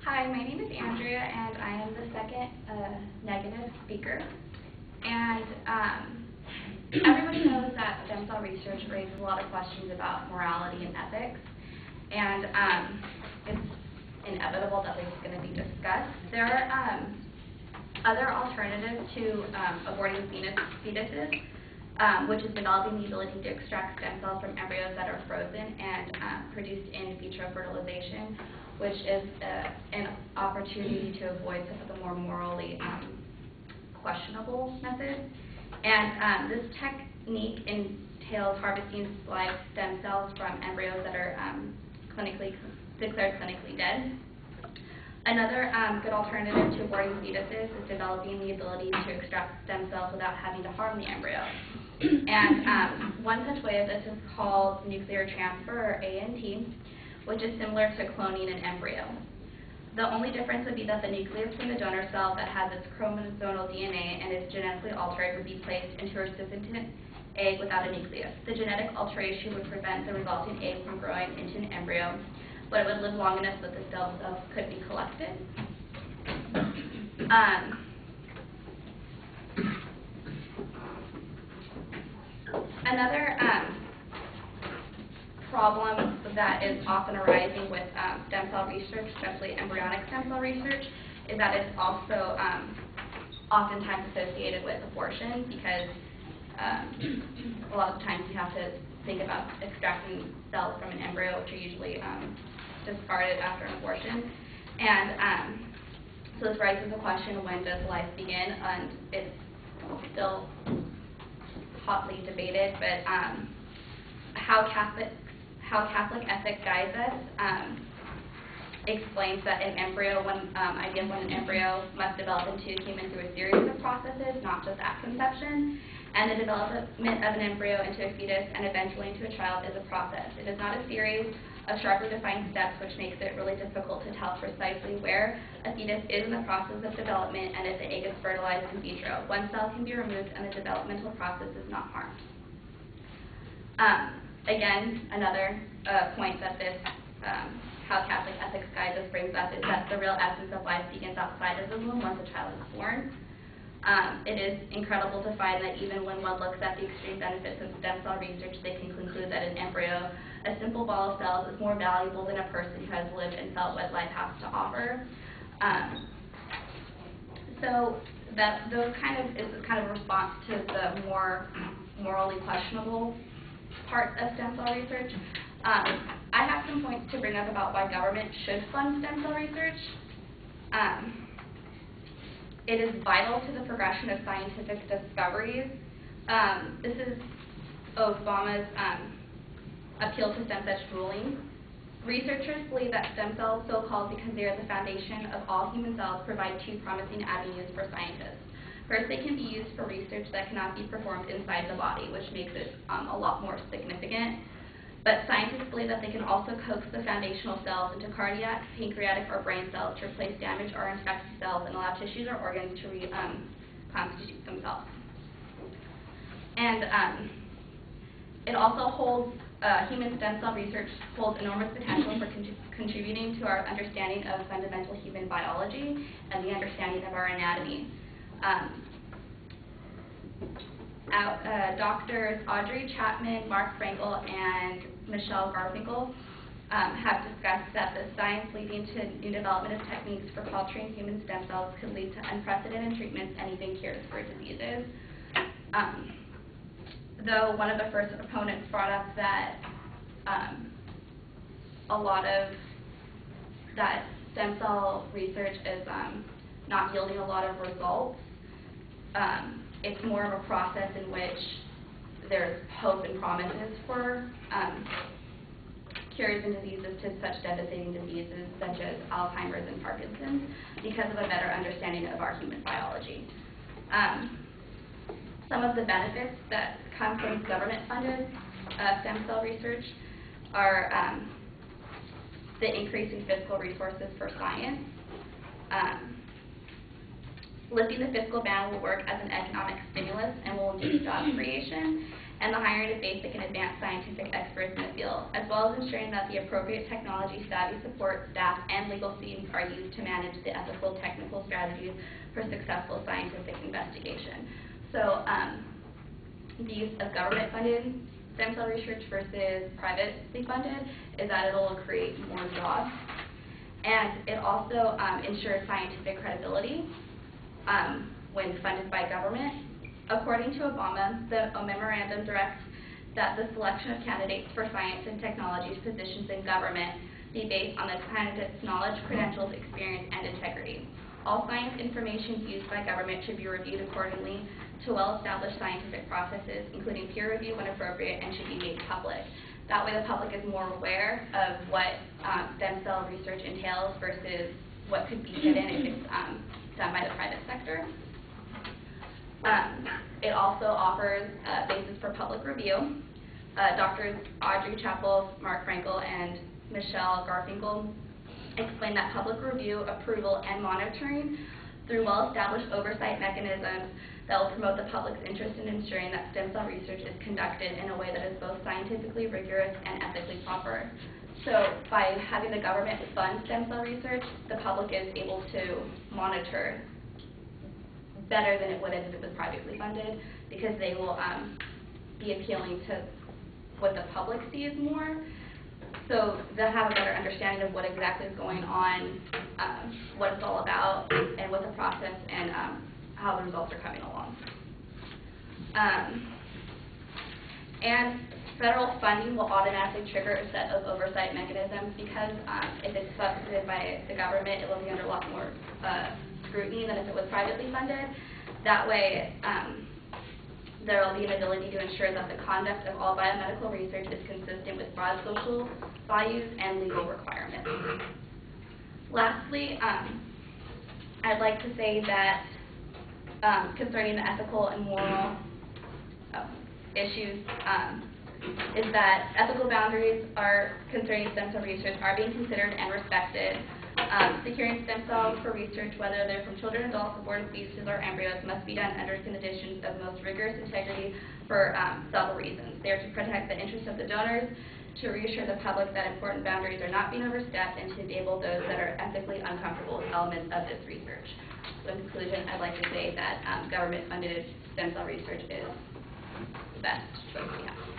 Hi, my name is Andrea, and I am the second negative speaker. And everybody knows that stem cell research raises a lot of questions about morality and ethics, and it's inevitable that this is going to be discussed. There are other alternatives to aborting fetuses, which is developing the ability to extract stem cells from embryos that are frozen and produced in vitro fertilization, which is an opportunity to avoid some of the more morally questionable methods. And this technique entails harvesting live stem cells from embryos that are declared clinically dead. Another good alternative to aborting fetuses is developing the ability to extract stem cells without having to harm the embryo. And one such way of this is called nuclear transfer, or ANT, which is similar to cloning an embryo. The only difference would be that the nucleus from the donor cell that has its chromosomal DNA and is genetically altered would be placed into a recipient egg without a nucleus. The genetic alteration would prevent the resulting egg from growing into an embryo, but it would live long enough that the stem cells could be collected. Another problem that is often arising with stem cell research, especially embryonic stem cell research, is that it's also oftentimes associated with abortion, because a lot of times you have to think about extracting cells from an embryo, which are usually discarded after an abortion. And so this raises the question, when does life begin? And it's still hotly debated, but how Catholic ethic guides us explains that an embryo, when an embryo must develop into a human through a series of processes, not just at conception, and the development of an embryo into a fetus and eventually into a child is a process. It is not a series of sharply defined steps, which makes it really difficult to tell precisely where a fetus is in the process of development and if the egg is fertilized in vitro. One cell can be removed and the developmental process is not harmed. Again, another point that this how Catholic ethics guides us brings up is that the real essence of life begins outside of the womb once a child is born. It is incredible to find that even when one looks at the extreme benefits of stem cell research, they can conclude that an embryo, a simple ball of cells, is more valuable than a person who has lived and felt what life has to offer. So that is kind of a response to the more morally questionable part of stem cell research. I have some points to bring up about why government should fund stem cell research. It is vital to the progression of scientific discoveries. This is Obama's appeal to stem cell ruling. Researchers believe that stem cells, so-called because they are the foundation of all human cells, provide two promising avenues for scientists. First, they can be used for research that cannot be performed inside the body, which makes it a lot more significant. But scientists believe that they can also coax the foundational cells into cardiac, pancreatic, or brain cells to replace damaged or infected cells and allow tissues or organs to reconstitute themselves. And it also holds, human stem cell research holds enormous potential for contributing to our understanding of fundamental human biology and the understanding of our anatomy. Doctors Audrey Chapman, Mark Frankel, and Michelle Garfinkel have discussed that the science leading to new development of techniques for culturing human stem cells could lead to unprecedented treatments and even cures for diseases. Though one of the first opponents brought up that a lot of that stem cell research is not yielding a lot of results, it's more of a process in which there's hope and promises for cures and diseases to such devastating diseases such as Alzheimer's and Parkinson's because of a better understanding of our human biology. Some of the benefits that come from government-funded stem cell research are the increase in fiscal resources for science. Lifting the fiscal ban will work as an economic stimulus and will induce job creation. and the hiring of basic and advanced scientific experts in the field, as well as ensuring that the appropriate technology-savvy support staff and legal teams are used to manage the ethical technical strategies for successful scientific investigation. So the use of government-funded stem cell research versus privately funded is that it will create more jobs, and it also ensures scientific credibility when funded by government. According to Obama, the memorandum directs that the selection of candidates for science and technology positions in government be based on the candidate's knowledge, credentials, experience, and integrity. All science information used by government should be reviewed accordingly to well-established scientific processes, including peer review when appropriate, and should be made public. That way the public is more aware of what stem cell research entails versus what could be hidden if it's done by the private sector. It also offers a basis for public review. Drs. Audrey Chappell, Mark Frankel, and Michelle Garfinkel explain that public review, approval, and monitoring through well-established oversight mechanisms that will promote the public's interest in ensuring that stem cell research is conducted in a way that is both scientifically rigorous and ethically proper. So by having the government fund stem cell research, the public is able to monitor better than it would if it was privately funded, because they will be appealing to what the public sees more. So they'll have a better understanding of what exactly is going on, what it's all about, and what the process and how the results are coming along. And federal funding will automatically trigger a set of oversight mechanisms because if it's funded by the government, it will be under a lot more scrutiny than if it was privately funded. That way, there will be an ability to ensure that the conduct of all biomedical research is consistent with broad social values and legal requirements. Lastly, I'd like to say that concerning the ethical and moral issues, is that ethical boundaries are concerning stem cell research are being considered and respected. Securing stem cells for research, whether they're from children, adults, aborted fetuses, or embryos, must be done under conditions of most rigorous integrity for several reasons. They are to protect the interests of the donors, to reassure the public that important boundaries are not being overstepped, and to enable those that are ethically uncomfortable with elements of this research. So in conclusion, I'd like to say that government-funded stem cell research is the best choice we have.